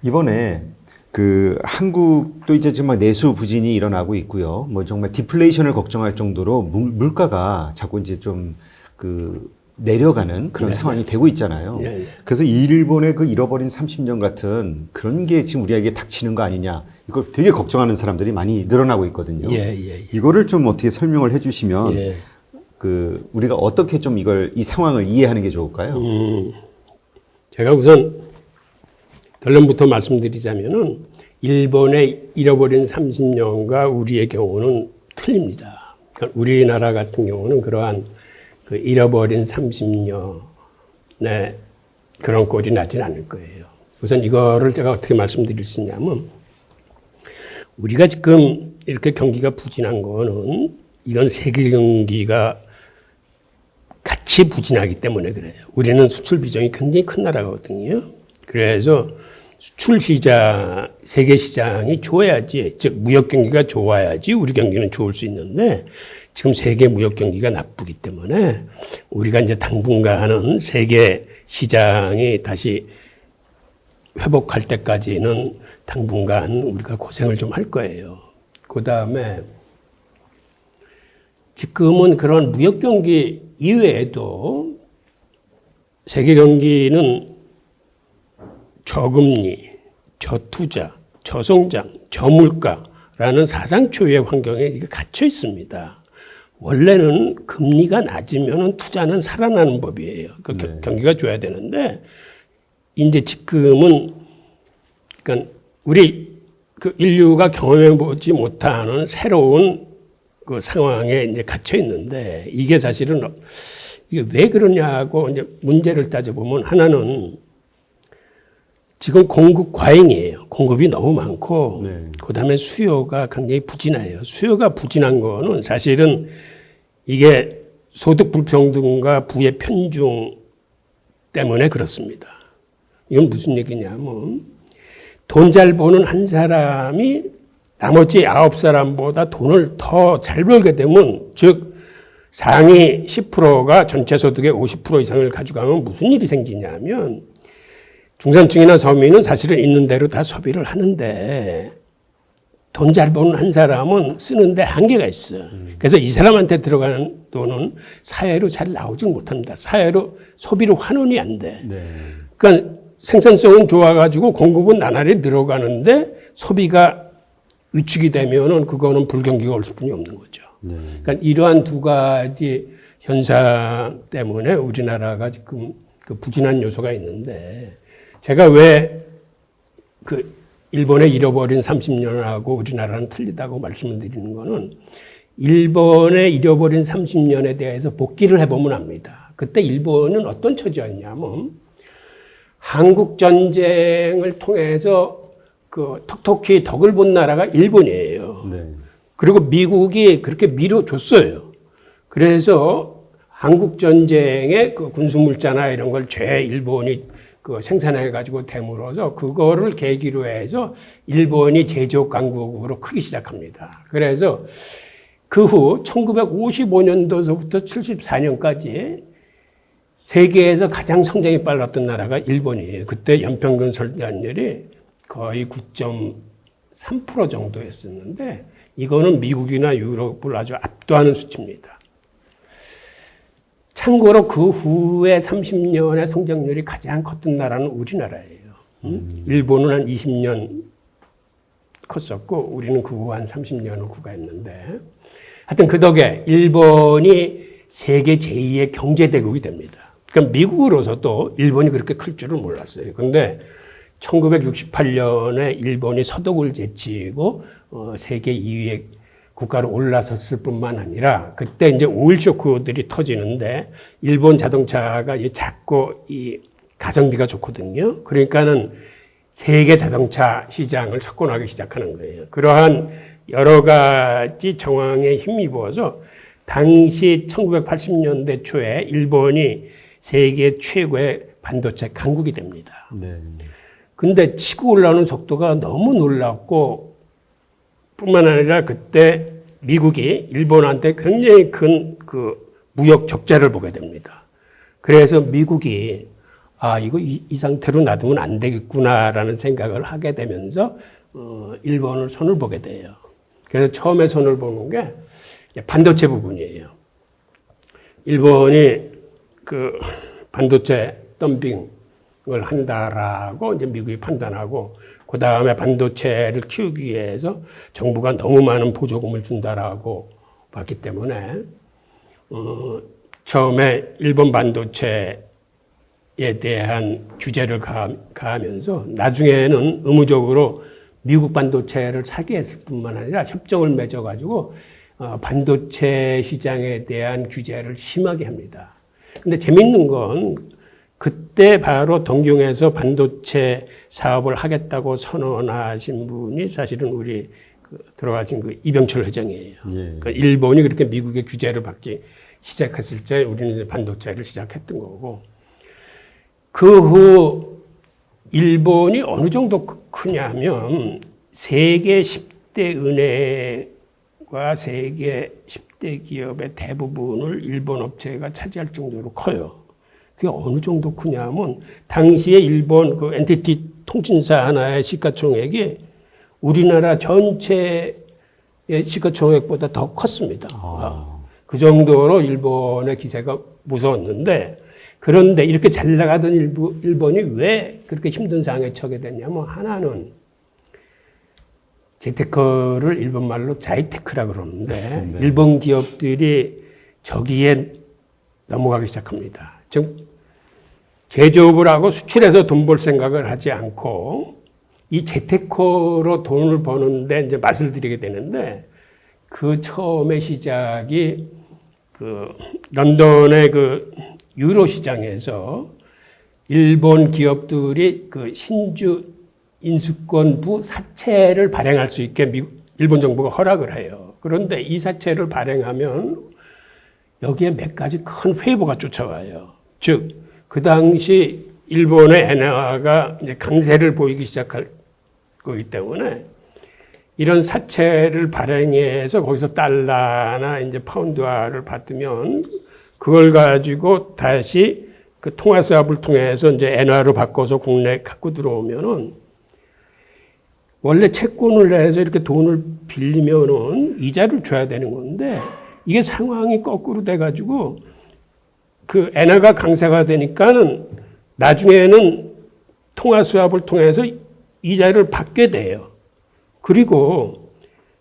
이번에 한국도 이제 지금 막 내수 부진이 일어나고 있고요. 뭐 정말 디플레이션을 걱정할 정도로 물가가 자꾸 이제 좀 내려가는 그런 상황이 되고 있잖아요. 그래서 일본의 잃어버린 30년 같은 그런 게 지금 우리에게 닥치는 거 아니냐. 이걸 되게 걱정하는 사람들이 많이 늘어나고 있거든요. 이거를 좀 어떻게 설명을 해 주시면 우리가 어떻게 좀 이 상황을 이해하는 게 좋을까요? 제가 우선 결론부터 말씀드리자면은 일본의 잃어버린 30년과 우리의 경우는 틀립니다. 그러니까 우리나라 같은 경우는 그러한 잃어버린 30년의 그런 꼴이 나진 않을 거예요. 우선 이거를 제가 어떻게 말씀드릴 수 있냐면 우리가 지금 이렇게 경기가 부진한 거는 이건 세계 경기가 같이 부진하기 때문에 그래요. 우리는 수출 비중이 굉장히 큰 나라거든요. 그래서 수출 시장, 세계 시장이 좋아야지, 즉 무역 경기가 좋아야지 우리 경기는 좋을 수 있는데 지금 세계 무역 경기가 나쁘기 때문에 우리가 이제 당분간은 세계 시장이 다시 회복할 때까지는 당분간 우리가 고생을 좀 할 거예요. 그 다음에 지금은 그런 무역 경기 이외에도 세계 경기는 저금리, 저투자, 저성장, 저물가라는 사상 초유의 환경에 갇혀 있습니다. 원래는 금리가 낮으면 투자는 살아나는 법이에요. 경기가 좋아야 되는데 이제 지금은 그러니까 우리 인류가 경험해 보지 못하는 새로운 상황에 이제 갇혀 있는데 이게 사실은 이게 왜 그러냐고 이제 문제를 따져보면 하나는 지금 공급 과잉이에요. 공급이 너무 많고 그다음에 수요가 굉장히 부진해요. 수요가 부진한 거는 사실은 이게 소득 불평등과 부의 편중 때문에 그렇습니다. 이건 무슨 얘기냐면 돈 잘 버는 한 사람이 나머지 9사람보다 돈을 더 잘 벌게 되면 즉 상위 10%가 전체 소득의 50% 이상을 가져가면 무슨 일이 생기냐면 중산층이나 서민은 사실은 있는 대로 다 소비를 하는데 돈 잘 버는 한 사람은 쓰는데 한계가 있어. 그래서 이 사람한테 들어가는 돈은 사회로 잘 나오지 못합니다. 사회로 소비로 환원이 안 돼. 그러니까 생산성은 좋아가지고 공급은 나날이 늘어가는데 소비가 위축이 되면은 그거는 불경기가 올 수뿐이 없는 거죠. 그러니까 이러한 두 가지 현상 때문에 우리나라가 지금 부진한 요소가 있는데 제가 왜 일본의 잃어버린 30년하고 우리나라는 틀리다고 말씀을 드리는 거는 일본의 잃어버린 30년에 대해서 복기를 해보면 압니다. 그때 일본은 어떤 처지였냐면 한국 전쟁을 통해서 톡톡히 덕을 본 나라가 일본이에요. 그리고 미국이 그렇게 밀어줬어요. 그래서 한국 전쟁의 군수물자나 이런 걸 일본이 생산해가지고 됨으로써 그거를 계기로 해서 일본이 제조업 강국으로 크기 시작합니다. 그래서 그 후 1955년도서부터 74년까지 세계에서 가장 성장이 빨랐던 나라가 일본이에요. 그때 연평균 성장률이 거의 9.3% 정도였었는데 이거는 미국이나 유럽을 아주 압도하는 수치입니다. 참고로 그 후에 30년의 성장률이 가장 컸던 나라는 우리나라예요. 일본은 한 20년 컸었고 우리는 그 후 한 30년을 구가했는데 하여튼 그 덕에 일본이 세계 제2의 경제대국이 됩니다. 그러니까 미국으로서도 일본이 그렇게 클 줄을 몰랐어요. 그런데 1968년에 일본이 서독을 제치고 세계 2위의 국가로 올라섰을 뿐만 아니라 그때 이제 오일 쇼크들이 터지는데 일본 자동차가 작고 이 가성비가 좋거든요. 그러니까는 세계 자동차 시장을 석권하기 시작하는 거예요. 그러한 여러 가지 정황에 힘입어서 당시 1980년대 초에 일본이 세계 최고의 반도체 강국이 됩니다. 근데 치고 올라오는 속도가 너무 놀랍고 뿐만 아니라 그때 미국이 일본한테 굉장히 큰 무역 적자를 보게 됩니다. 그래서 미국이 이거 이 상태로 놔두면 안 되겠구나라는 생각을 하게 되면서 일본을 손을 보게 돼요. 그래서 처음에 손을 보는 게 반도체 부분이에요. 일본이 그 반도체 덤핑을 한다라고 이제 미국이 판단하고, 그 다음에 반도체를 키우기 위해서 정부가 너무 많은 보조금을 준다라고 봤기 때문에 처음에 일본 반도체에 대한 규제를 가하면서 나중에는 의무적으로 미국 반도체를 사게 했을 뿐만 아니라 협정을 맺어가지고 반도체 시장에 대한 규제를 심하게 합니다. 근데 재밌는 건 그때 바로 동경에서 반도체 사업을 하겠다고 선언하신 분이 사실은 우리 들어가신 그 이병철 회장이에요. 예. 그러니까 일본이 그렇게 미국의 규제를 받기 시작했을 때 우리는 이제 반도체를 시작했던 거고, 그 후 일본이 어느 정도 크냐면 세계 10대 은행과 세계 10대 기업의 대부분을 일본 업체가 차지할 정도로 커요. 그게 어느 정도 크냐면 당시에 일본 그 엔티티 통신사 하나의 시가총액이 우리나라 전체의 시가총액보다 더 컸습니다. 그 정도로 일본의 기세가 무서웠는데, 그런데 이렇게 잘 나가던 일본이 왜 그렇게 힘든 상황에 처하게 됐냐면, 하나는 재테크를 일본 말로 자이테크라 그러는데 네. 일본 기업들이 저기에 넘어가기 시작합니다. 즉 제조업을 하고 수출해서 돈 벌 생각을 하지 않고 이 재테크로 돈을 버는데 이제 맛을 들이게 되는데, 그 처음에 시작이 그 런던의 그 유로 시장에서 일본 기업들이 그 신주 인수권부 사채를 발행할 수 있게 일본 정부가 허락을 해요. 그런데 이 사채를 발행하면 여기에 몇 가지 큰 회보가 쫓아와요. 즉, 그 당시 일본의 엔화가 이제 강세를 보이기 시작할 거기 때문에 이런 사채를 발행해서 거기서 달러나 이제 파운드화를 받으면 그걸 가지고 다시 그 통화 수합을 통해서 이제 엔화로 바꿔서 국내에 갖고 들어오면은, 원래 채권을 내서 이렇게 돈을 빌리면은 이자를 줘야 되는 건데, 이게 상황이 거꾸로 돼가지고 그 엔화가 강세가 되니까는 나중에는 통화 수합을 통해서 이자를 받게 돼요. 그리고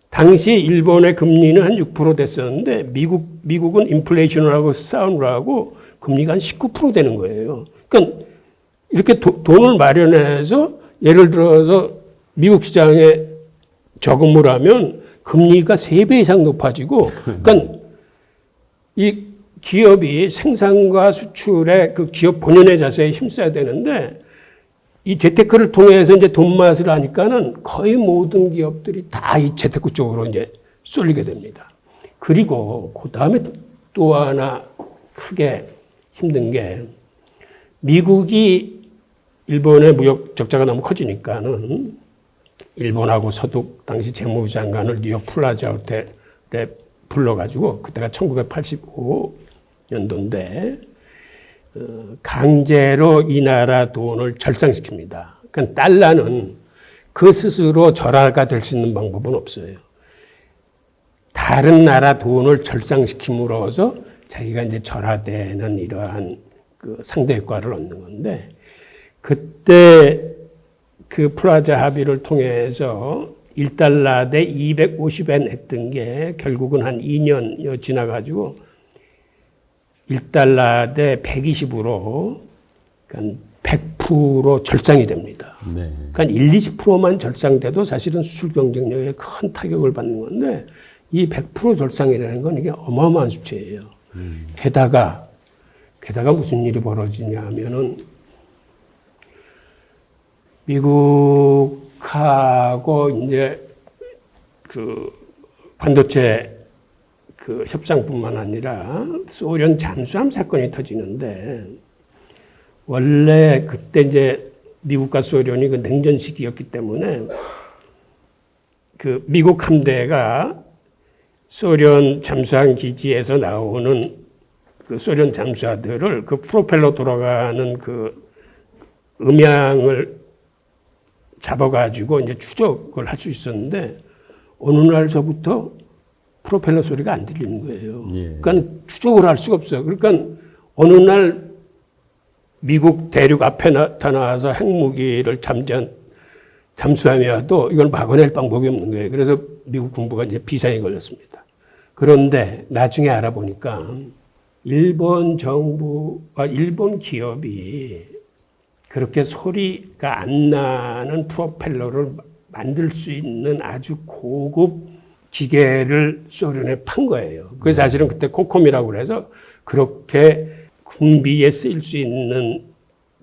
당시 일본의 금리는 한 6% 됐었는데 미국은 인플레이션을 하고 싸우느라고 금리가 한 19% 되는 거예요. 그러니까 이렇게 돈을 마련해서 예를 들어서 미국 시장에 저금을 하면 금리가 3배 이상 높아지고, 그러니까 이 기업이 생산과 수출에 그 기업 본연의 자세에 힘써야 되는데, 이 재테크를 통해서 이제 돈 맛을 하니까는 거의 모든 기업들이 다 이 재테크 쪽으로 이제 쏠리게 됩니다. 그리고 그 다음에 또 하나 크게 힘든 게, 미국이 일본의 무역 적자가 너무 커지니까는 일본하고 서독 당시 재무부 장관을 뉴욕 플라자 호텔에 불러가지고, 그때가 1985년도인데 강제로 이 나라 돈을 절상시킵니다. 그러니까 달러는 그 스스로 절하가 될 수 있는 방법은 없어요. 다른 나라 돈을 절상시킴으로써 자기가 이제 절하되는 이러한 그 상대 효과를 얻는 건데, 그때 그 플라자 합의를 통해서 1달러 대 250엔 했던 게 결국은 한 2년여 지나가지고 1달러 대 120으로 그러니까 100% 절상이 됩니다. 네. 그러니까 1-20%만 절상돼도 사실은 수출 경쟁력에 큰 타격을 받는 건데, 이 100% 절상이라는 건 이게 어마어마한 수치예요. 게다가 무슨 일이 벌어지냐면은 미국하고 이제 그 반도체 그 협상뿐만 아니라 소련 잠수함 사건이 터지는데, 원래 그때 이제 미국과 소련이 그 냉전 시기였기 때문에 그 미국 함대가 소련 잠수함 기지에서 나오는 그 소련 잠수함들을 그 프로펠러 돌아가는 그 음향을 잡아가지고 이제 추적을 할 수 있었는데 어느 날서부터 프로펠러 소리가 안 들리는 거예요. 예. 그러니까 추적을 할 수가 없어요. 그러니까 어느 날 미국 대륙 앞에 나타나서 핵무기를 잠수함이라도 이걸 막아낼 방법이 없는 거예요. 그래서 미국 군부가 이제 비상에 걸렸습니다. 그런데 나중에 알아보니까 일본 정부와 일본 기업이 그렇게 소리가 안 나는 프로펠러를 만들 수 있는 아주 고급 기계를 소련에 판 거예요. 그게 사실은 그때 코콤이라고 그래서 그렇게 군비에 쓰일 수 있는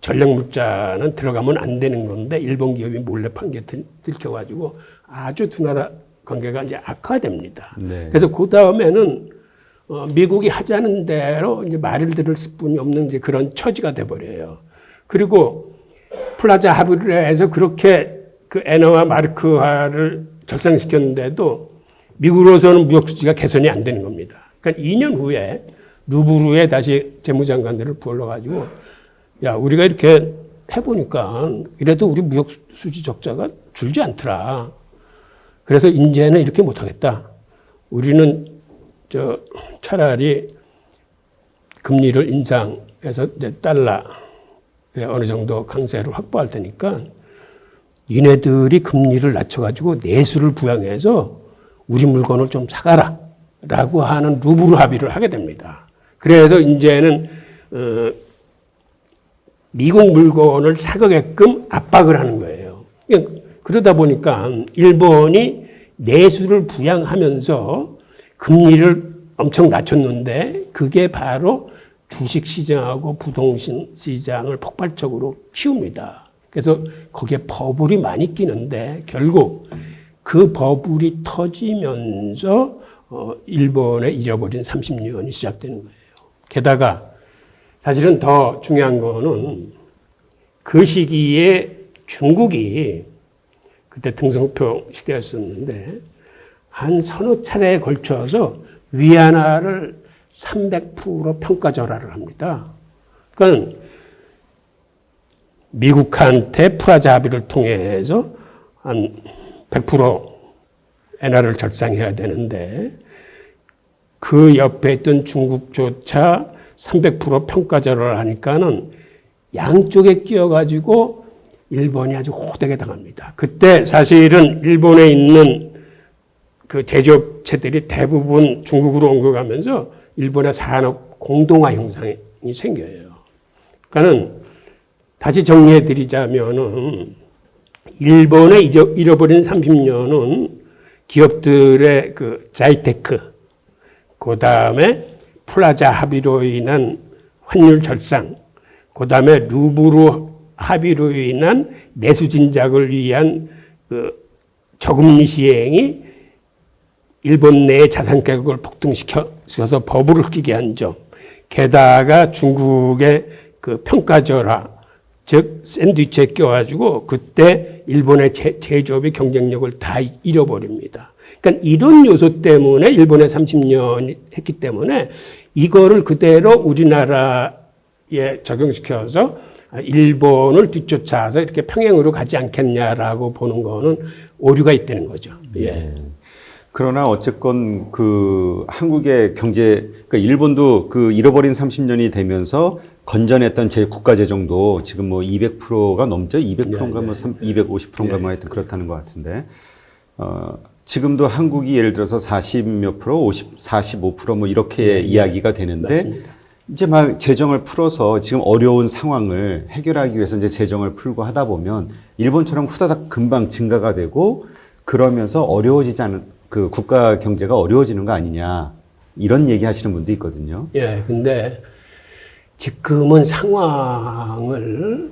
전략 물자는 들어가면 안 되는 건데 일본 기업이 몰래 판 게 들켜가지고 아주 두 나라 관계가 이제 악화됩니다. 네. 그래서 그 다음에는 미국이 하자는 대로 이제 말을 들을 수뿐이 없는 이제 그런 처지가 돼버려요. 그리고 플라자 합의를 해서 그렇게 그 엔화와 마르크화를 절상시켰는데도 미국으로서는 무역 수지가 개선이 안 되는 겁니다. 그러니까 2년 후에 루브르에 다시 재무장관들을 불러가지고 야 우리가 이렇게 해보니까 이래도 우리 무역 수지 적자가 줄지 않더라. 그래서 이제는 이렇게 못하겠다. 우리는 차라리 금리를 인상해서 이제 달러에 어느 정도 강세를 확보할 테니까 니네들이 금리를 낮춰가지고 내수를 부양해서 우리 물건을 좀 사가라. 라고 하는 루브르 합의를 하게 됩니다. 그래서 이제는 미국 물건을 사게끔 압박을 하는 거예요. 그러다 보니까 일본이 내수를 부양하면서 금리를 엄청 낮췄는데 그게 바로 주식 시장하고 부동산 시장을 폭발적으로 키웁니다. 그래서 거기에 버블이 많이 끼는데 결국 그 버블이 터지면서 일본의 잃어버린 30년이 시작되는 거예요. 게다가 사실은 더 중요한 거는 그 시기에 중국이 그때 등성표 시대였었는데 한 서너 차례에 걸쳐서 위안화를 300% 평가절하를 합니다. 그러니까 미국한테 프라자 합의를 통해서 한 100% 엔화를 절상해야 되는데 그 옆에 있던 중국조차 300% 평가절하를 하니까는 양쪽에 끼어가지고 일본이 아주 호되게 당합니다. 그때 사실은 일본에 있는 그 제조업체들이 대부분 중국으로 옮겨가면서 일본의 산업 공동화 형상이 생겨요. 그러니까는 다시 정리해 드리자면은 일본의 잃어버린 30년은 기업들의 그 자이테크, 그 다음에 플라자 합의로 인한 환율 절상, 그 다음에 루브르 합의로 인한 내수 진작을 위한 그 저금리 시행이 일본 내 자산 가격을 폭등시켜서 버블을 흑기게 한 점, 게다가 중국의 그 평가절하, 즉 샌드위치에 껴가지고 그때 일본의 제조업의 경쟁력을 다 잃어버립니다. 그러니까 이런 요소 때문에 일본의 30년이 했기 때문에 이거를 그대로 우리나라에 적용시켜서 일본을 뒤쫓아서 이렇게 평행으로 가지 않겠냐라고 보는 거는 오류가 있다는 거죠. 예. 그러나 어쨌건 그 한국의 경제, 그러니까 일본도 그 잃어버린 30년이 되면서 건전했던 제 국가 재정도 지금 뭐 200%가 넘죠? 200%인가 뭐 250%인가 뭐 하여튼 그렇다는 것 같은데, 지금도 한국이 예를 들어서 40몇 프로, 45% 이렇게 이야기가 되는데, 맞습니다. 이제 막 재정을 풀어서 지금 어려운 상황을 해결하기 위해서 이제 재정을 풀고 하다 보면 일본처럼 후다닥 금방 증가가 되고 그러면서 어려워지지 않은 그 국가 경제가 어려워지는 거 아니냐 이런 얘기 하시는 분도 있거든요. 예, 근데 지금은 상황을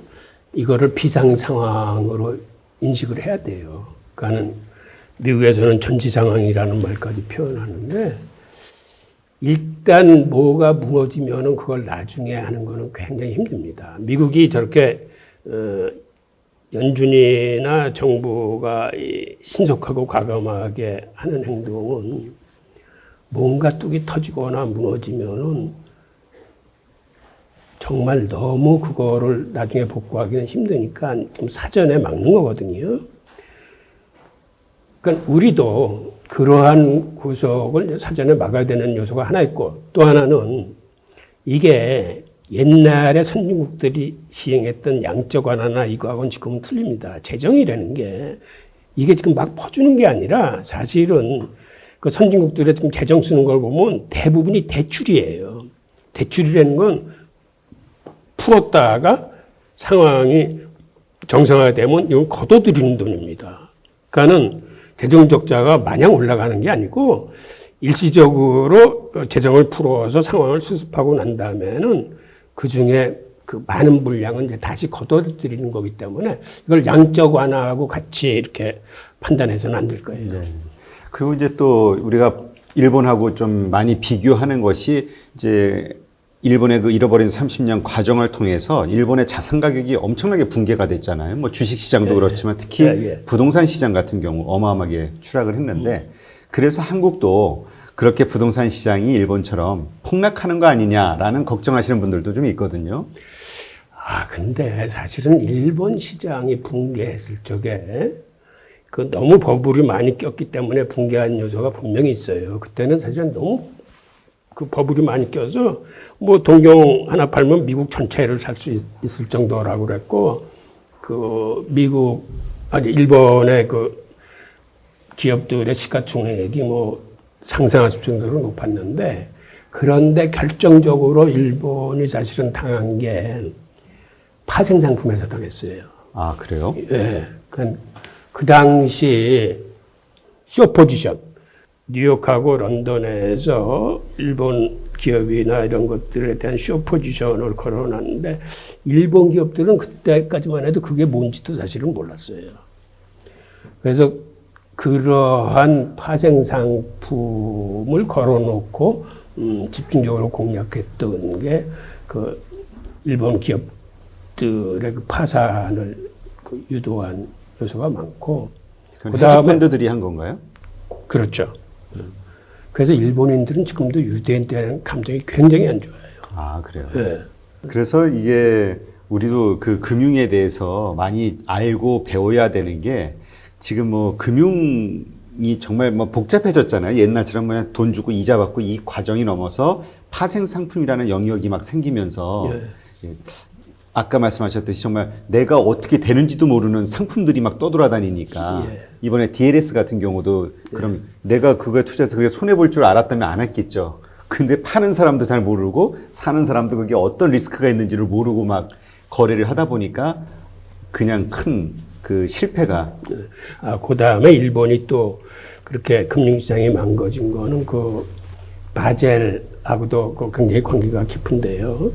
이거를 비상 상황으로 인식을 해야 돼요. 그러니까는 미국에서는 전지 상황이라는 말까지 표현하는데 일단 뭐가 무너지면은 그걸 나중에 하는 거는 굉장히 힘듭니다. 미국이 저렇게 연준이나 정부가 신속하고 과감하게 하는 행동은 뭔가 뚝이 터지거나 무너지면은 정말 너무 그거를 나중에 복구하기는 힘드니까 좀 사전에 막는 거거든요. 그러니까 우리도 그러한 구속을 사전에 막아야 되는 요소가 하나 있고, 또 하나는 이게 옛날에 선진국들이 시행했던 양적 완화나 이거하고는 지금은 틀립니다. 재정이라는 게 이게 지금 막 퍼주는 게 아니라 사실은 그 선진국들의 지금 재정 쓰는 걸 보면 대부분이 대출이에요. 대출이라는 건 풀었다가 상황이 정상화되면 이건 걷어들이는 돈입니다. 그러니까는 재정 적자가 마냥 올라가는 게 아니고 일시적으로 재정을 풀어서 상황을 수습하고 난 다음에는 그 중에 그 많은 물량은 이제 다시 걷어들이는 거기 때문에 이걸 양적 완화하고 같이 이렇게 판단해서는 안 될 거예요. 네. 그리고 이제 또 우리가 일본하고 좀 많이 비교하는 것이 이제 일본의 그 잃어버린 30년 과정을 통해서 일본의 자산 가격이 엄청나게 붕괴가 됐잖아요. 뭐 주식 시장도 그렇지만 특히 부동산 시장 같은 경우 어마어마하게 추락을 했는데 그래서 한국도 그렇게 부동산 시장이 일본처럼 폭락하는 거 아니냐라는 걱정하시는 분들도 좀 있거든요. 근데 사실은 일본 시장이 붕괴했을 적에 그 너무 버블이 많이 꼈기 때문에 붕괴한 요소가 분명히 있어요. 그때는 사실은 너무 그 버블이 많이 껴서 뭐 동경 하나 팔면 미국 전체를 살 수 있을 정도라고 그랬고, 그 일본의 그 기업들의 시가총액이 뭐 상상할 수 정도로 높았는데, 그런데 결정적으로 일본이 사실은 당한 게 파생 상품에서 당했어요. 아, 그래요? 예. 그 당시 쇼포지션, 뉴욕하고 런던에서 일본 기업이나 이런 것들에 대한 쇼포지션을 걸어놨는데 일본 기업들은 그때까지만 해도 그게 뭔지도 사실은 몰랐어요. 그래서 그러한 파생 상품을 걸어놓고 집중적으로 공략했던 게 그 일본 기업들의 그 파산을 유도한 요소가 많고, 그다음에 펀드들이 한 건가요? 그렇죠. 그래서 일본인들은 지금도 유대인에 대한 감정이 굉장히 안 좋아요. 아, 그래요? 네. 그래서 이게 우리도 그 금융에 대해서 많이 알고 배워야 되는 게 지금 뭐 금융이 정말 뭐 복잡해졌잖아요. 옛날처럼 그냥 돈 주고 이자 받고 이 과정이 넘어서 파생 상품이라는 영역이 막 생기면서 예. 아까 말씀하셨듯이 정말 내가 어떻게 되는지도 모르는 상품들이 막 떠돌아다니니까 이번에 DLS 같은 경우도 그럼 내가 그거에 투자해서 그게 손해볼 줄 알았다면 안 했겠죠. 근데 파는 사람도 잘 모르고 사는 사람도 그게 어떤 리스크가 있는지를 모르고 막 거래를 하다 보니까 그냥 큰 그 실패가. 그 다음에 일본이 또 그렇게 금융시장이 망가진 거는 그 바젤하고도 그 굉장히 관계가 깊은데요.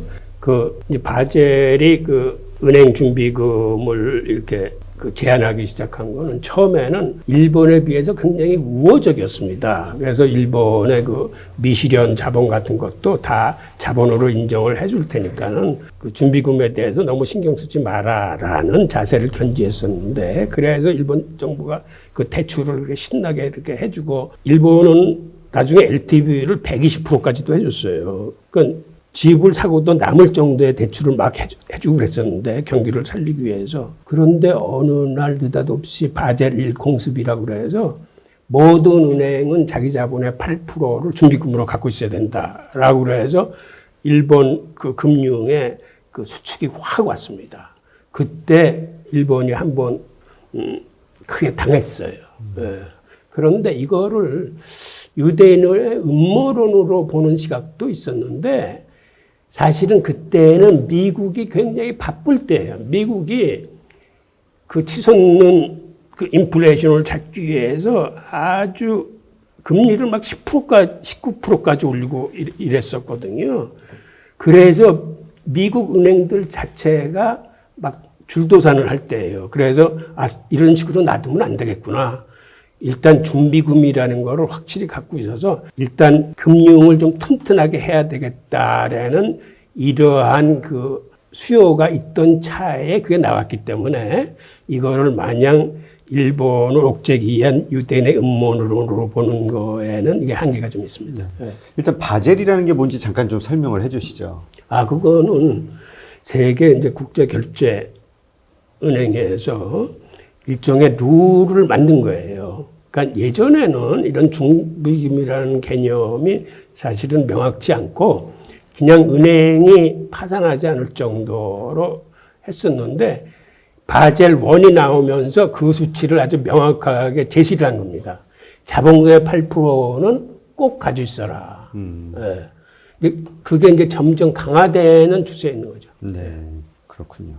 이 바젤이 그 은행 준비금을 이렇게 그 제한하기 시작한 거는 처음에는 일본에 비해서 굉장히 우호적이었습니다. 그래서 일본의 그 미실현 자본 같은 것도 다 자본으로 인정을 해줄 테니까는 그 준비금에 대해서 너무 신경 쓰지 마라라는 자세를 견지했었는데, 그래서 일본 정부가 그 대출을 이렇게 신나게 이렇게 해주고, 일본은 나중에 LTV를 120%까지도 해줬어요. 그러니까 집을 사고도 남을 정도의 대출을 막 해주고 그랬었는데, 경기를 살리기 위해서. 그런데 어느 날 느닷없이 바젤 1 공습이라고 그래서 모든 은행은 자기 자본의 8%를 준비금으로 갖고 있어야 된다라고 그래서 일본 그 금융에 그 수축이 확 왔습니다. 그때 일본이 한번 크게 당했어요. 그런데 이거를 유대인의 음모론으로 보는 시각도 있었는데, 사실은 그때는 미국이 굉장히 바쁠 때예요. 미국이 그 치솟는 그 인플레이션을 잡기 위해서 아주 금리를 막 10%까지, 19%까지 올리고 이랬었거든요. 그래서 미국 은행들 자체가 막 줄도산을 할 때예요. 그래서 이런 식으로 놔두면 안 되겠구나. 일단 준비금이라는 거를 확실히 갖고 있어서 일단 금융을 좀 튼튼하게 해야 되겠다라는 이러한 그 수요가 있던 차에 그게 나왔기 때문에 이거를 마냥 일본을 옥죄기 위한 유대인의 음모론으로 보는 거에는 이게 한계가 좀 있습니다. 네. 일단 바젤이라는 게 뭔지 잠깐 좀 설명을 해주시죠. 그거는 세계 이제 국제결제은행에서 일종의 룰을 만든 거예요. 그러니까 예전에는 이런 중부기금이라는 개념이 사실은 명확치 않고 그냥 은행이 파산하지 않을 정도로 했었는데 바젤 1이 나오면서 그 수치를 아주 명확하게 제시를 한 겁니다. 자본금의 8%는 꼭 가지고 있어라. 예. 그게 이제 점점 강화되는 추세에 있는 거죠. 네, 그렇군요.